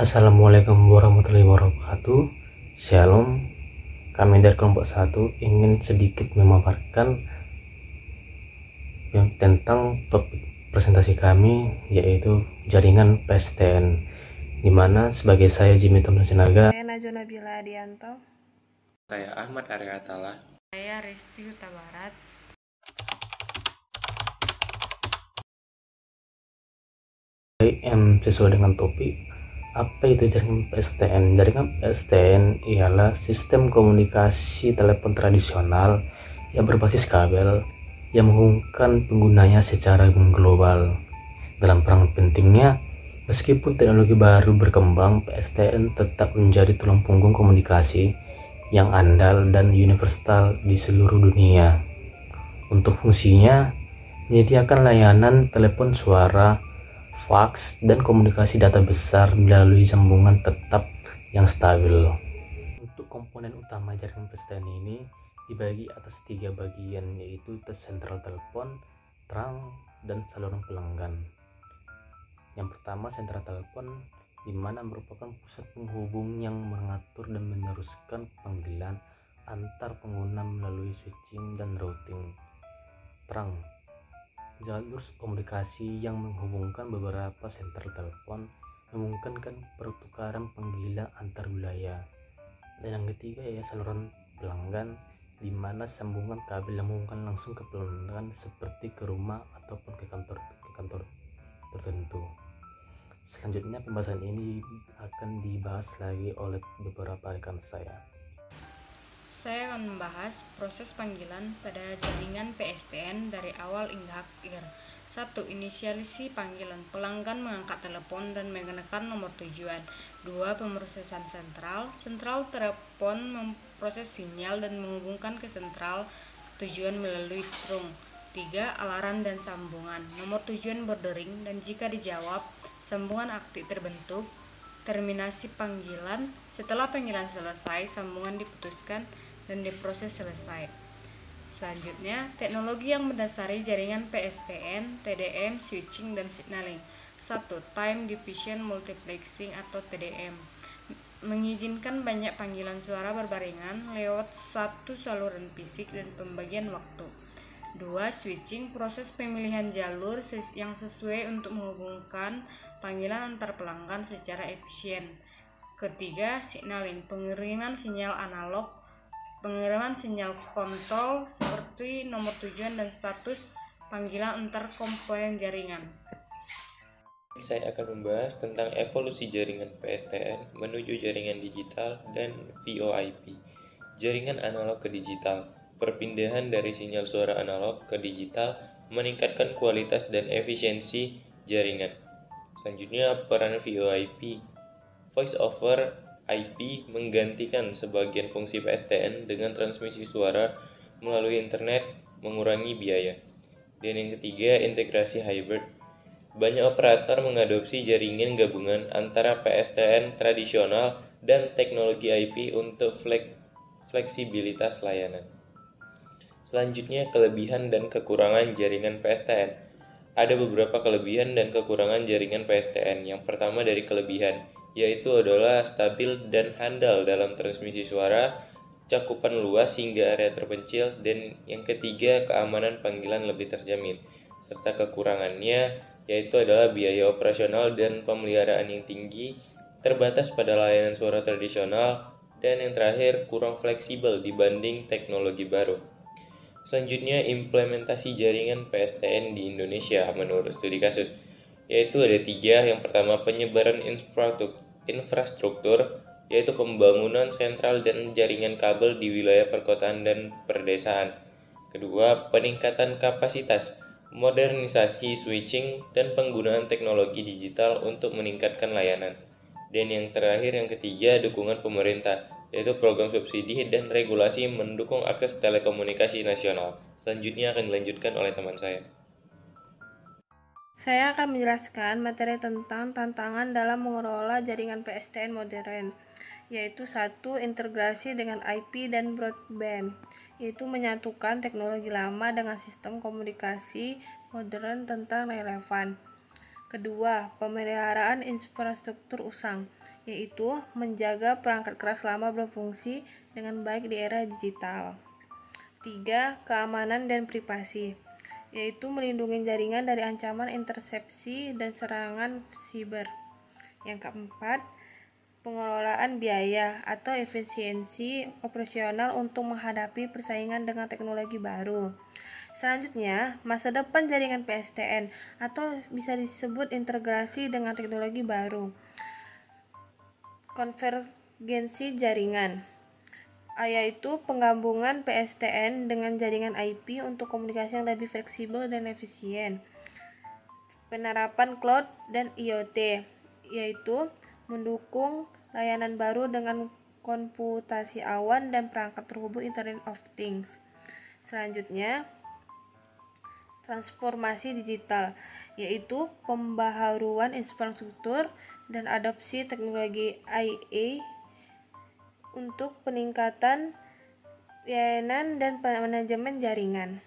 Assalamualaikum warahmatullahi wabarakatuh. Shalom. Kami dari kelompok 1 ingin sedikit memaparkan tentang topik presentasi kami, yaitu jaringan PSTN, di mana sebagai saya Jimmy Thompson Sinaga, Saya Najwa Nabila Adianto, Saya Ahmad Arya Atala. Saya Resti Huta Barat. sesuai dengan topik, apa itu jaringan PSTN? Jaringan PSTN ialah sistem komunikasi telepon tradisional yang berbasis kabel yang menghubungkan penggunanya secara global. Dalam peran pentingnya, meskipun teknologi baru berkembang, PSTN tetap menjadi tulang punggung komunikasi yang andal dan universal di seluruh dunia. Untuk fungsinya, menyediakan layanan telepon suara, fax, dan komunikasi data besar melalui sambungan tetap yang stabil. Untuk komponen utama jaringan PSTN ini dibagi atas 3 bagian, yaitu sentral telepon, terang, dan saluran pelanggan. Yang pertama, sentral telepon, di mana merupakan pusat penghubung yang mengatur dan meneruskan panggilan antar pengguna melalui switching dan routing. Terang, jalur komunikasi yang menghubungkan beberapa sentral telepon, memungkinkan pertukaran panggilan antar wilayah. Dan yang ketiga ya saluran pelanggan, di mana sambungan kabel yang menghubungkan langsung ke pelanggan seperti ke rumah ataupun ke kantor tertentu. Selanjutnya pembahasan ini akan dibahas lagi oleh beberapa rekan saya. Saya akan membahas proses panggilan pada jaringan PSTN dari awal hingga akhir. 1. Inisialisasi panggilan. Pelanggan mengangkat telepon dan menekan nomor tujuan. 2. Pemrosesan sentral. Sentral telepon memproses sinyal dan menghubungkan ke sentral tujuan melalui trunk. 3. Alarm dan sambungan. Nomor tujuan berdering dan jika dijawab, sambungan aktif terbentuk. Terminasi panggilan. Setelah panggilan selesai, sambungan diputuskan dan diproses selesai. Selanjutnya, teknologi yang mendasari jaringan PSTN, TDM, switching, dan signaling. 1. Time Division Multiplexing atau TDM mengizinkan banyak panggilan suara berbarengan lewat satu saluran fisik dan pembagian waktu. 2. Switching, proses pemilihan jalur yang sesuai untuk menghubungkan panggilan antar pelanggan secara efisien. Ketiga, signaling, pengiriman sinyal analog, pengiriman sinyal kontrol seperti nomor tujuan dan status panggilan antar komponen jaringan. Saya akan membahas tentang evolusi jaringan PSTN menuju jaringan digital dan VoIP. Jaringan analog ke digital. Perpindahan dari sinyal suara analog ke digital meningkatkan kualitas dan efisiensi jaringan. Selanjutnya, peran VoIP. Voice over IP menggantikan sebagian fungsi PSTN dengan transmisi suara melalui internet, mengurangi biaya. Dan yang ketiga, integrasi hybrid. Banyak operator mengadopsi jaringan gabungan antara PSTN tradisional dan teknologi IP untuk fleksibilitas layanan. Selanjutnya, kelebihan dan kekurangan jaringan PSTN. Ada beberapa kelebihan dan kekurangan jaringan PSTN. Yang pertama dari kelebihan, yaitu adalah stabil dan handal dalam transmisi suara, cakupan luas hingga area terpencil, dan yang ketiga, keamanan panggilan lebih terjamin. Serta kekurangannya, yaitu adalah biaya operasional dan pemeliharaan yang tinggi, terbatas pada layanan suara tradisional, dan yang terakhir, kurang fleksibel dibanding teknologi baru. Selanjutnya, implementasi jaringan PSTN di Indonesia menurut studi kasus, yaitu ada 3. Yang pertama, penyebaran infrastruktur, yaitu pembangunan sentral dan jaringan kabel di wilayah perkotaan dan perdesaan. Kedua, peningkatan kapasitas, modernisasi switching, dan penggunaan teknologi digital untuk meningkatkan layanan. Dan yang terakhir, yang ketiga, dukungan pemerintah, yaitu program subsidi dan regulasi mendukung akses telekomunikasi nasional. Selanjutnya akan dilanjutkan oleh teman saya. Saya akan menjelaskan materi tentang tantangan dalam mengelola jaringan PSTN modern, yaitu 1. Integrasi dengan IP dan broadband, yaitu menyatukan teknologi lama dengan sistem komunikasi modern tentang relevan. Kedua, pemeliharaan infrastruktur usang, yaitu menjaga perangkat keras lama berfungsi dengan baik di era digital. 3. Keamanan dan privasi, yaitu melindungi jaringan dari ancaman intersepsi dan serangan siber. Yang keempat, pengelolaan biaya atau efisiensi operasional untuk menghadapi persaingan dengan teknologi baru. Selanjutnya, masa depan jaringan PSTN atau bisa disebut integrasi dengan teknologi baru. Konvergensi jaringan, yaitu penggabungan PSTN dengan jaringan IP untuk komunikasi yang lebih fleksibel dan efisien. Penerapan cloud dan IoT, yaitu mendukung layanan baru dengan komputasi awan dan perangkat terhubung Internet of Things. Selanjutnya, transformasi digital, yaitu pembaharuan infrastruktur dan adopsi teknologi IA untuk peningkatan layanan dan manajemen jaringan.